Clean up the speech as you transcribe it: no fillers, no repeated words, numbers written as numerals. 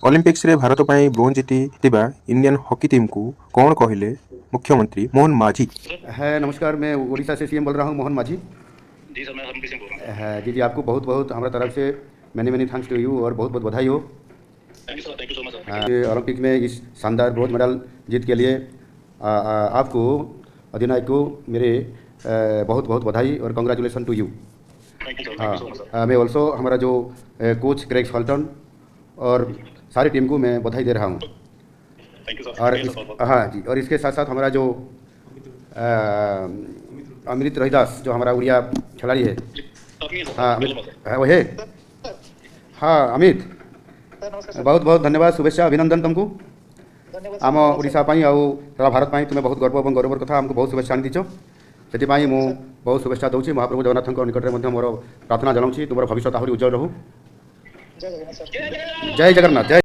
Olympics रे भारत ପାଇଁ bronze ଜିତିଥିବା इंडियन हॉकी टीम को कौन कहले मुख्यमंत्री मोहन माझी। है नमस्कार, मैं उड़ीसा से सीएम बोल रहा हूँ मोहन माझी। जी सर, मैं हरमनप्रीत सिंह बोल रहा हूँ। है जी, आपको बहुत बहुत हमारा तरफ से many many thanks to you और बहुत बहुत बधाई हो। Thank you sir, thank you so much sir. ये ओलंपिक में इस शानदार ब्रोंज मेडल जीत के लिए आपको अधिनायक को मेरे बहुत बहुत बधाई और congratulation to you. Thank you sir, thank you so much sir. मैं ऑल्सो हमारा जो कोच क्रेग सॉल्टन और सारी टीम को मैं बधाई दे रहा हूँ। Thank you sir. और बहुत हाँ जी, और इसके साथ साथ हमारा जो अमृत रहीदास जो हमारा उड़िया खिलाड़ी है, हाँ अमित है वो है, हाँ अमित, बहुत बहुत धन्यवाद, शुभेच्छा, अभिनंदन तुमको आम ओडिशा पाई आउ सारा भारत पाई तुम्हें बहुत गर्व और गौरवर कथा आमको बहुत शुभेच्छा आनी दीच से बहुत शुभेच्छा दूसरी महाप्रभु जगन्नाथ निकट में मोर प्रार्थना जनाऊँ तुम भविष्य आहरी उज्जवल रहू। जय जगन्नाथ। जय